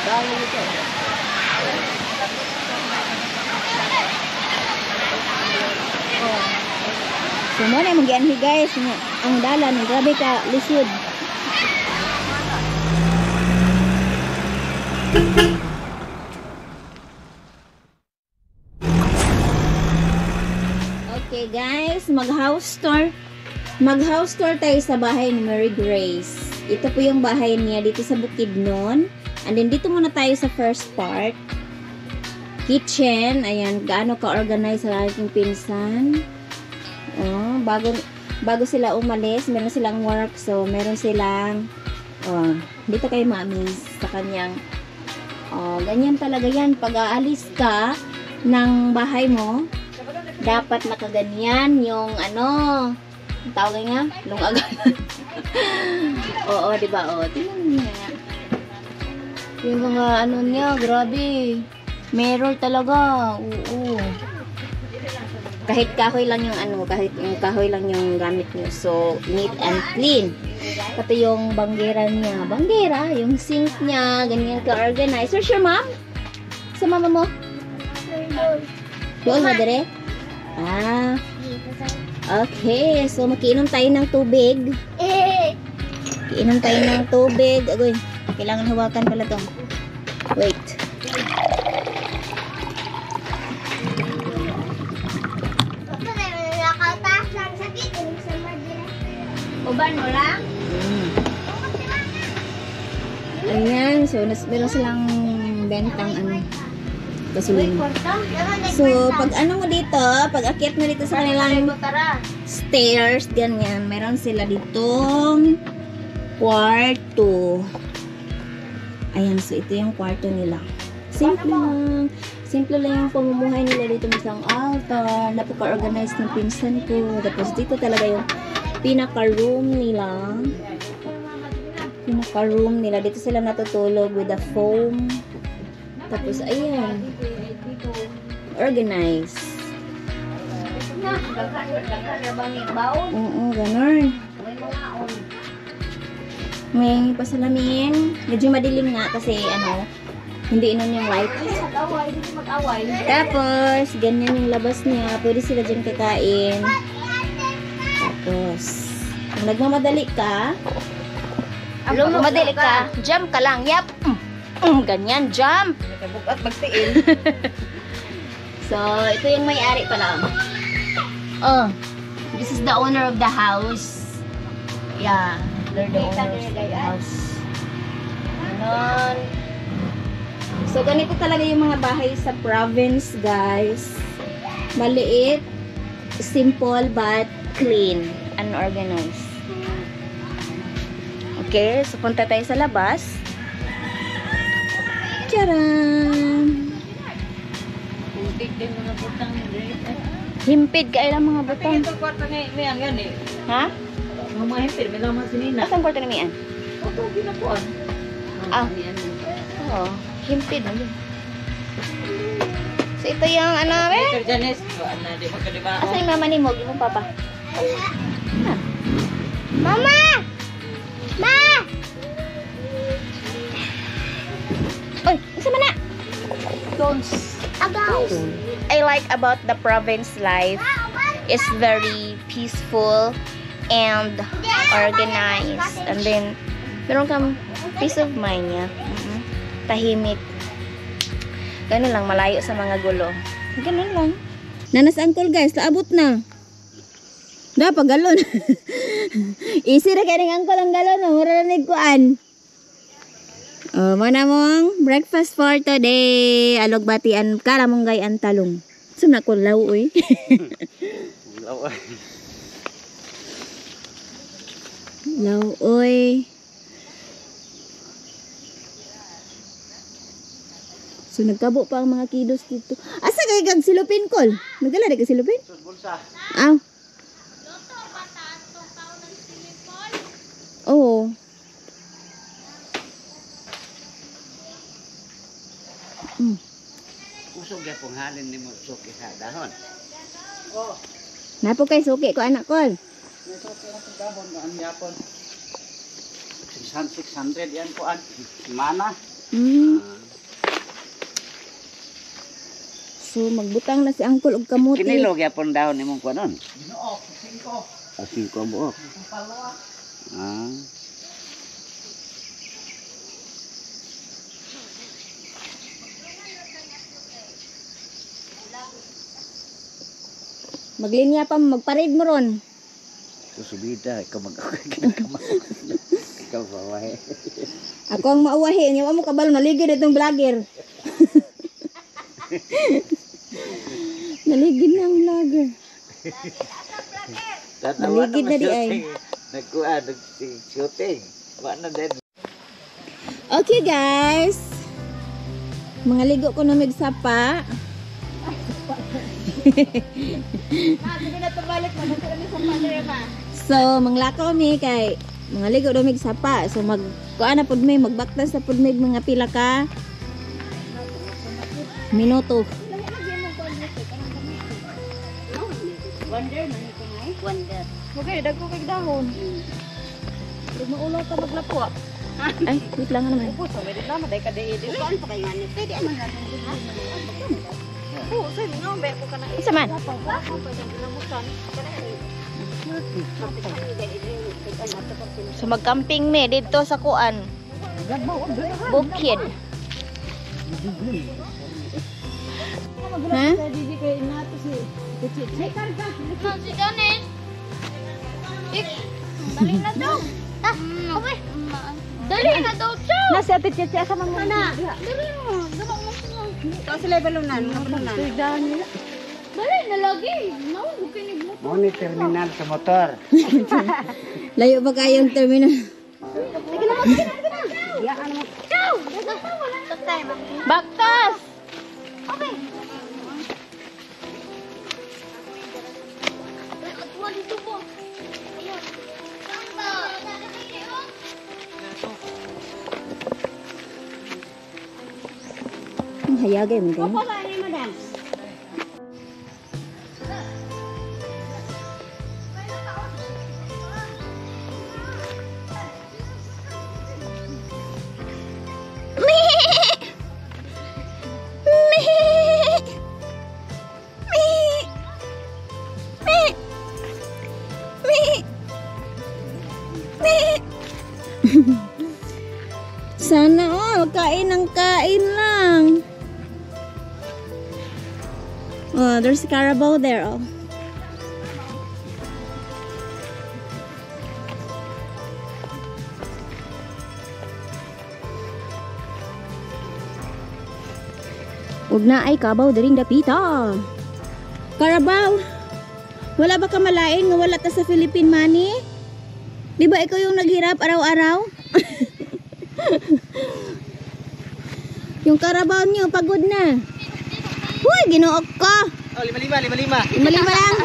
So mo na mag-ianhi guys, ang dalan, grabe ka lisod. Okay guys, mag-house tour tayo sa bahay ni Mary Grace. Ito po yung bahay niya dito sa Bukidnon. And then dito muna tayo sa first part. Kitchen, ayan, gaano ka-organize sa aking pinsan. Oh, bago sila umalis, meron silang work. So, meron silang dito kay mami sa kanyang ganyan talaga yan. Pag aalis ka ng bahay mo, dapat nakaganyan yung tawag nga, lungagan. Oo, diba? O, tingnan niya. Yung mga niya, grabe. Mirror talaga. Oo. Kahit kahoy lang yung kahit yung kahoy lang yung gamit niyo. So, neat and clean. Pati yung banggera niya. Banggera, yung sink niya, ganyan ka-organize. Where's your mom? Sa mama mo? Doon ba dire? Ah. Okay, so makiinom tayo ng tubig. Iinom tayo ng tubig. Agoy, kailangan hawakan pala to. Wait. Uban mo lang? Ayan, so meron silang bentang gasolina. So, pag mo dito, pag akyat mo dito sa kanilang stairs, ganyan, meron sila ditong kwarto. Ayan, so ito yung kwarto nila. Simple lang yung pamumuhay nila dito. Isang altar, napaka-organized ng pinsan ko. Tapos dito talaga yung pinaka-room nila. Dito sila natutulog with the foam. Tapos, ayan. Organize. Oo, ganun. May pasalamin. Medyo madilim nga kasi, hindi inon yung light. Tapos, ganyan yung labas niya. Pwede sila dyan kakain. Tapos, kung nagmamadali ka, jump ka lang. Yap! Ganyan, jump! At magtiin. So, ito yung may-ari pala. This is the owner of the house. Yeah, they're the owners of the house. Ganon. So, ganito talaga yung mga bahay sa province, guys. Maliit, simple, but clean and organized. Okay, so punta tayo sa labas. Charan! Putik din mga butang. Himpid ka ilang mga butang. Ito kwarto na yan eh. Ha? Mga himpid, may laman sinina. Asang kwarto na miyan? Ito, ginapuan. Oo. Himpid. So, ito yung Peter Janes. Di magkadiba. Asa yung mama ni Mog? Yung papa? Mama! Ma! Oy, isa man na! Agaws. I like about the province life is very peaceful and organized. And then, meron kang peace of mind niya. Tahimik. Ganun lang, malayo sa mga gulo. Ganun lang. Nanas uncle guys, laabot na. Dapat galon. Easy na kaya ng uncle ang galon. Mararanig kuan. Mana mong breakfast for today. Alog batian ka lamong gayan talong. Sumna ko law oy. Law oy. Law oy. So nagkabo pa ang mga kidos dito. Asa kay kag silupin kol? Nagdala ka silupin? Bulsa. Aw. Loto bata tong taon ng silipon. Oo. Usog ya pong halin ni mo suki sa dahon. Napo kay suki ko anak kol. May suki na sa dahon ang yapon. 600 yan po an. Mana. So magbutang na si Uncle og kamuti. Kinilo gyapon dahon nimong kuanon. Binuok 5. 5 ang buok. Ah. Maglinya pa, magparid mo ron. Susubida ikaw ikaw bawahe. Ako ang mauwahi. Ngayon mo kabalo, naligid itong vlogger. Naligid na ang vlogger. Naligid na di ay. Nagkuha, nag-shooting. Wala na din. Okay guys. Mga ligo ko na magsapa. So, manglakaw kami kay mga ligo daw mig sapa. So kuan na pud may magbaktas sa pud may mga pila ka minuto. Wonder. Okay, dagko kay dahon. Pag maulo ta maglapo. Ay, wait lang naman. Puso, may reklamo dahil ka-deede. Saan pa kayo nga niya? Pwede naman natin. Oo, sa'yo nga, may ako ka na. Isa man. So mag-camping me dito sa kuan. Bukid. Ha? Si Janet. Dali na daw. Okay. Dali na daw siya. Nasa ate Cheche ka man Ana. Dali mo. Dala mo siya. Ito sila balunan, mga balunan. Dali na lagi. No, bukin mo. Mo ni terminal sa motor. Layo ba kayong terminal? Sige na, sige na. Iyakan mo. Ciao. Wala na time. Baktas! Okay. Wala dito po. Ayun. Samba. Ang hayagay mo ganun. Opo, saan yung madam? Sana all, kain ng kain lang. Oh, there's Carabao there. Oh. Ug na ay kabaw diring dapita. Carabao. Wala ba ka malain nga wala ta sa Philippine money? Di ba ikaw yung naghirap araw-araw? Yung Carabao niyo pagod na. Huy, ginuok ko. Oh, 5-5. 5 lang.